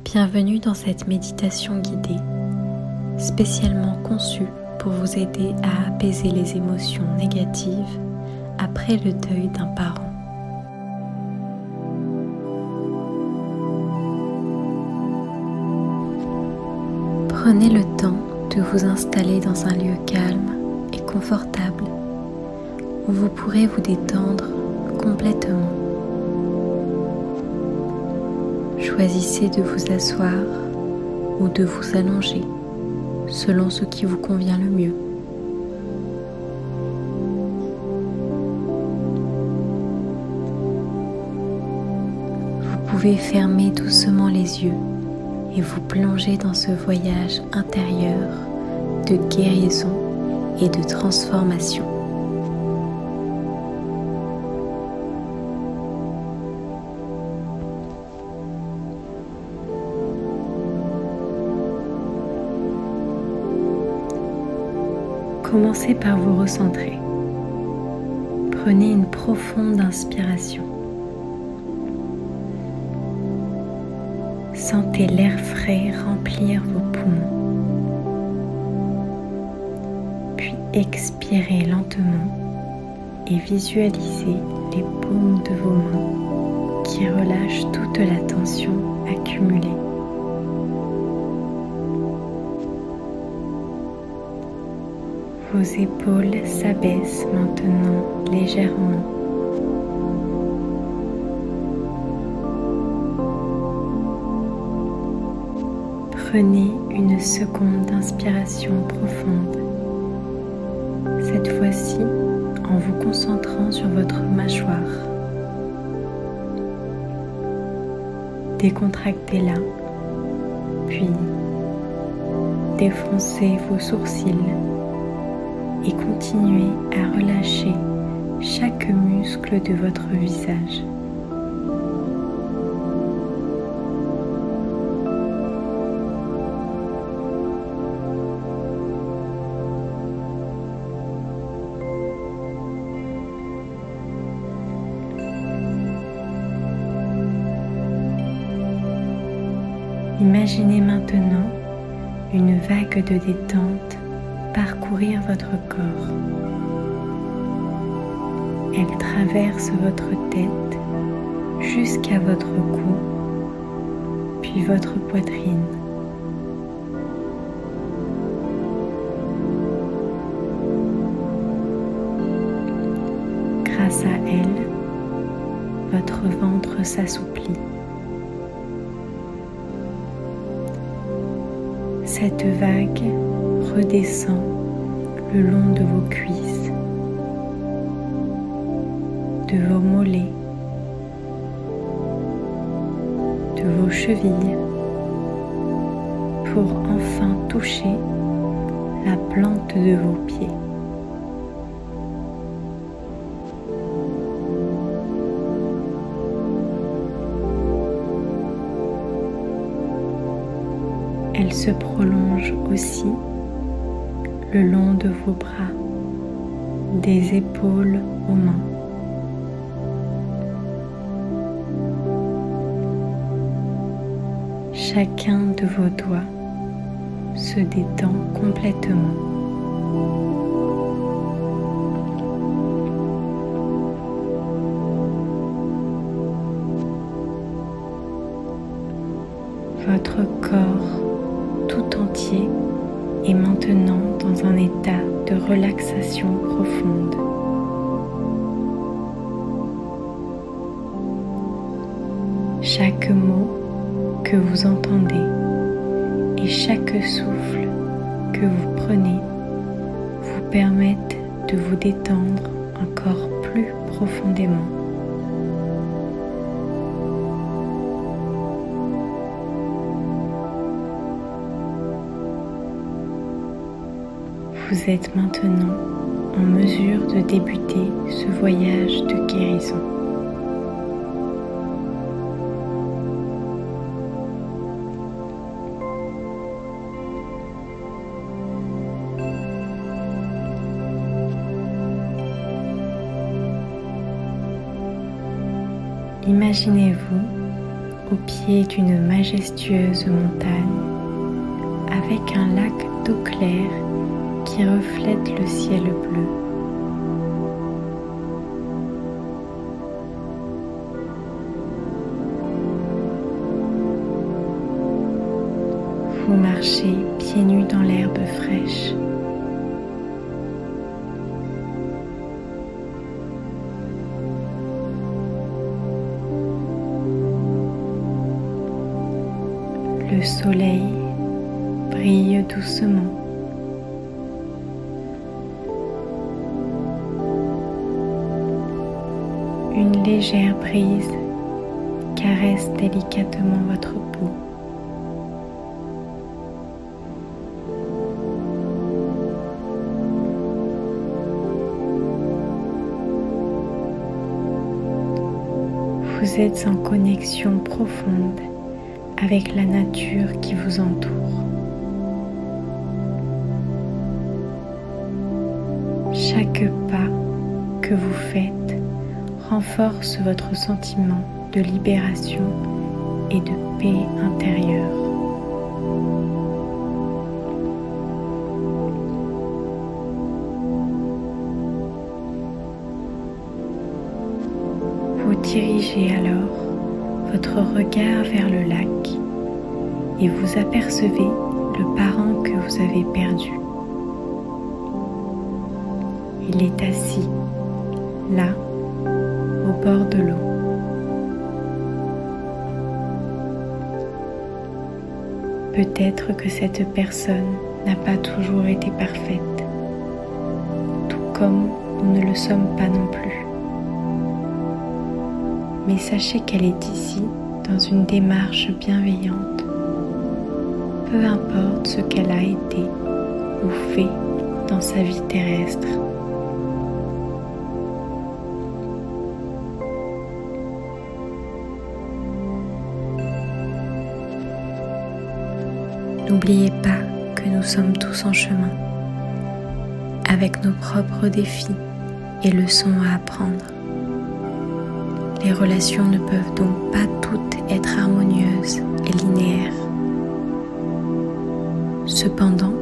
Bienvenue dans cette méditation guidée, spécialement conçue pour vous aider à apaiser les émotions négatives après le deuil d'un parent. Prenez le temps de vous installer dans un lieu calme et confortable où vous pourrez vous détendre complètement. Choisissez de vous asseoir ou de vous allonger selon ce qui vous convient le mieux. Vous pouvez fermer doucement les yeux et vous plonger dans ce voyage intérieur de guérison et de transformation. Commencez par vous recentrer. Prenez une profonde inspiration. Sentez l'air frais remplir vos poumons. Puis expirez lentement et visualisez les paumes de vos mains qui relâchent toute la tension accumulée. Vos épaules s'abaissent maintenant légèrement. Prenez une seconde inspiration profonde, cette fois-ci en vous concentrant sur votre mâchoire. Décontractez-la, puis défoncez vos sourcils et continuez à relâcher chaque muscle de votre visage. Imaginez maintenant une vague de détente parcourir votre corps. Elle traverse votre tête jusqu'à votre cou, puis votre poitrine. Grâce à elle, votre ventre s'assouplit. Cette vague redescend le long de vos cuisses, de vos mollets, de vos chevilles, pour enfin toucher la plante de vos pieds. Elle se prolonge aussi le long de vos bras, des épaules aux mains. Chacun de vos doigts se détend complètement. Votre corps tout entier est maintenant dans un état de relaxation profonde. Chaque mot que vous entendez et chaque souffle que vous prenez vous permettent de vous détendre encore plus profondément. Vous êtes maintenant en mesure de débuter ce voyage de guérison. Imaginez-vous au pied d'une majestueuse montagne avec un lac d'eau claire qui reflète le ciel bleu. Vous marchez pieds nus dans l'herbe fraîche. Le soleil brille doucement. Une légère brise caresse délicatement votre peau. Vous êtes en connexion profonde avec la nature qui vous entoure. Chaque pas que vous faites renforce votre sentiment de libération et de paix intérieure. Vous dirigez alors votre regard vers le lac et vous apercevez le parent que vous avez perdu. Il est assis, là, au bord de l'eau. Peut-être que cette personne n'a pas toujours été parfaite, tout comme nous ne le sommes pas non plus. Mais sachez qu'elle est ici dans une démarche bienveillante. Peu importe ce qu'elle a été ou fait dans sa vie terrestre. N'oubliez pas que nous sommes tous en chemin, avec nos propres défis et leçons à apprendre. Les relations ne peuvent donc pas toutes être harmonieuses et linéaires. Cependant,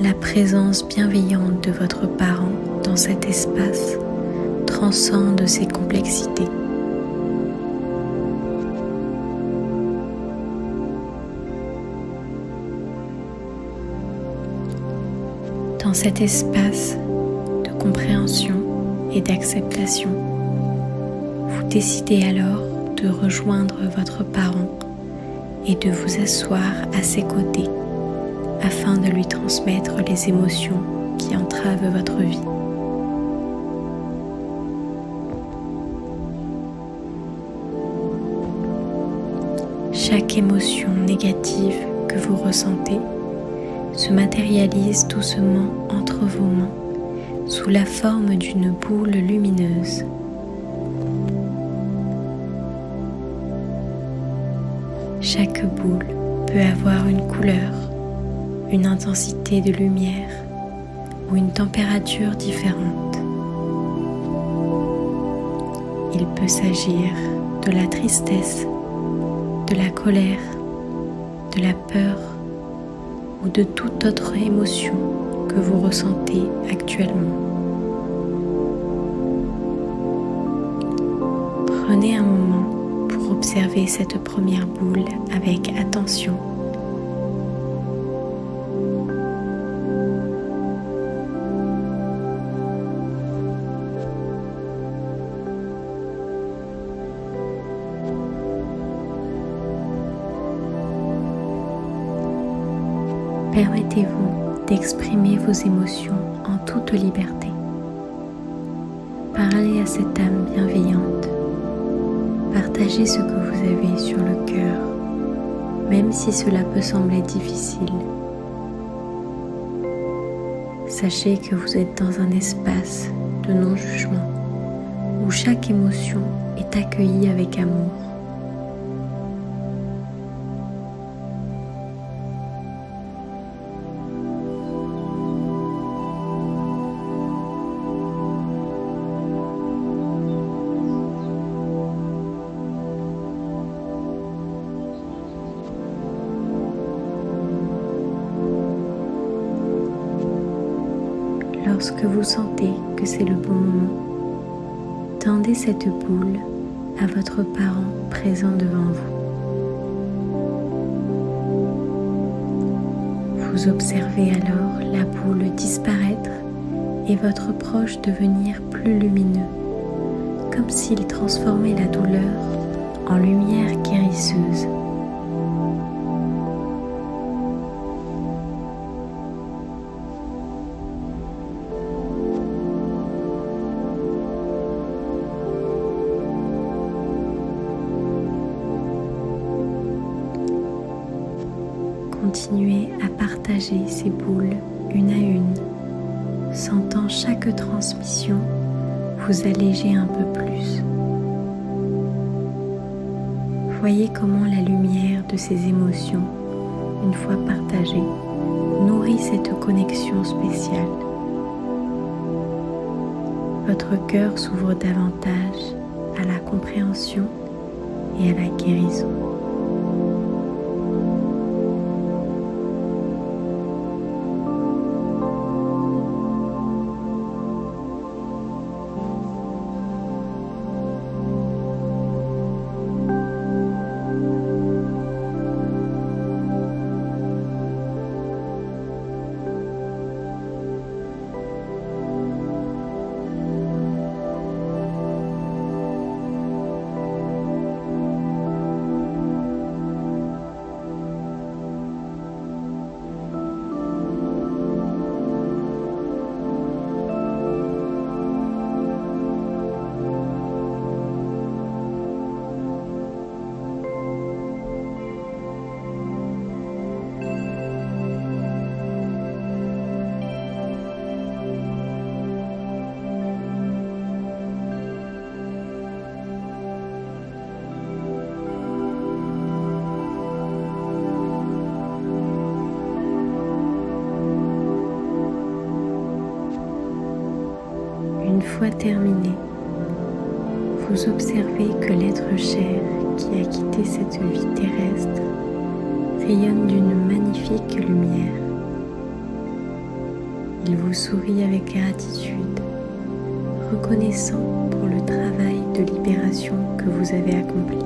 la présence bienveillante de votre parent dans cet espace transcende ces complexités. Dans cet espace de compréhension et d'acceptation, vous décidez alors de rejoindre votre parent et de vous asseoir à ses côtés afin de lui transmettre les émotions qui entravent votre vie. Chaque émotion négative que vous ressentez se matérialise doucement entre vos mains sous la forme d'une boule lumineuse. Chaque boule peut avoir une couleur, une intensité de lumière ou une température différente. Il peut s'agir de la tristesse, de la colère, de la peur ou de toute autre émotion que vous ressentez actuellement. Prenez un moment pour observer cette première boule avec attention. Permettez-vous d'exprimer vos émotions en toute liberté. Parlez à cette âme bienveillante. Partagez ce que vous avez sur le cœur, même si cela peut sembler difficile. Sachez que vous êtes dans un espace de non-jugement où chaque émotion est accueillie avec amour. Lorsque vous sentez que c'est le bon moment, tendez cette boule à votre parent présent devant vous. Vous observez alors la boule disparaître et votre proche devenir plus lumineux, comme s'il transformait la douleur en lumière guérisseuse. Continuez à partager ces boules une à une, sentant chaque transmission vous alléger un peu plus. Voyez comment la lumière de ces émotions, une fois partagée, nourrit cette connexion spéciale. Votre cœur s'ouvre davantage à la compréhension et à la guérison. Une fois terminé, vous observez que l'être cher qui a quitté cette vie terrestre rayonne d'une magnifique lumière. Il vous sourit avec gratitude, reconnaissant pour le travail de libération que vous avez accompli.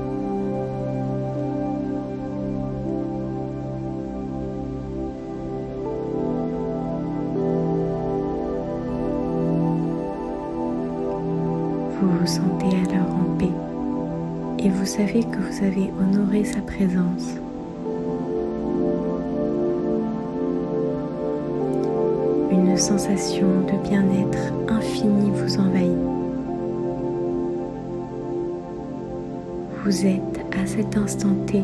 Vous vous sentez alors en paix et vous savez que vous avez honoré sa présence. Une sensation de bien-être infini vous envahit. Vous êtes à cet instant T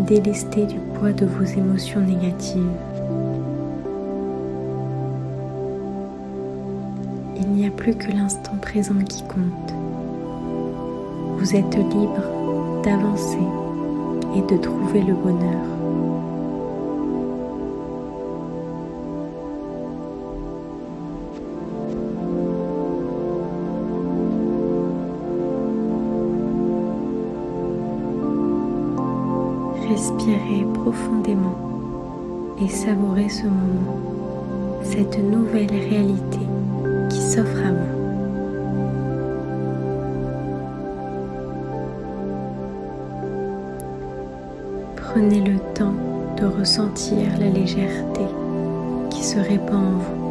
délesté du poids de vos émotions négatives. Il n'y a plus que l'instant présent qui compte. Vous êtes libre d'avancer et de trouver le bonheur. Respirez profondément et savourez ce moment, cette nouvelle réalité qui s'offre à vous. Prenez le temps de ressentir la légèreté qui se répand en vous.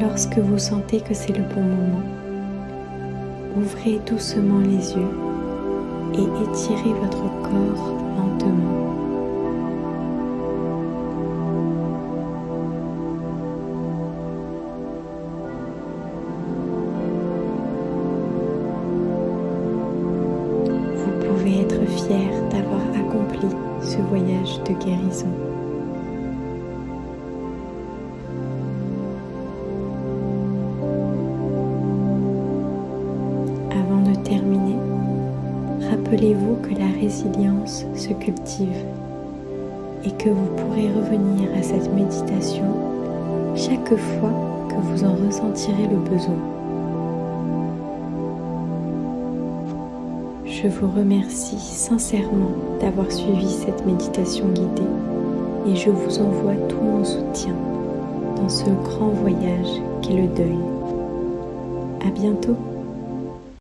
Lorsque vous sentez que c'est le bon moment, ouvrez doucement les yeux et étirez votre corps lentement. Vous pouvez être fier d'avoir accompli ce voyage de guérison. Rappelez-vous que la résilience se cultive et que vous pourrez revenir à cette méditation chaque fois que vous en ressentirez le besoin. Je vous remercie sincèrement d'avoir suivi cette méditation guidée et je vous envoie tout mon soutien dans ce grand voyage qu'est le deuil. À bientôt!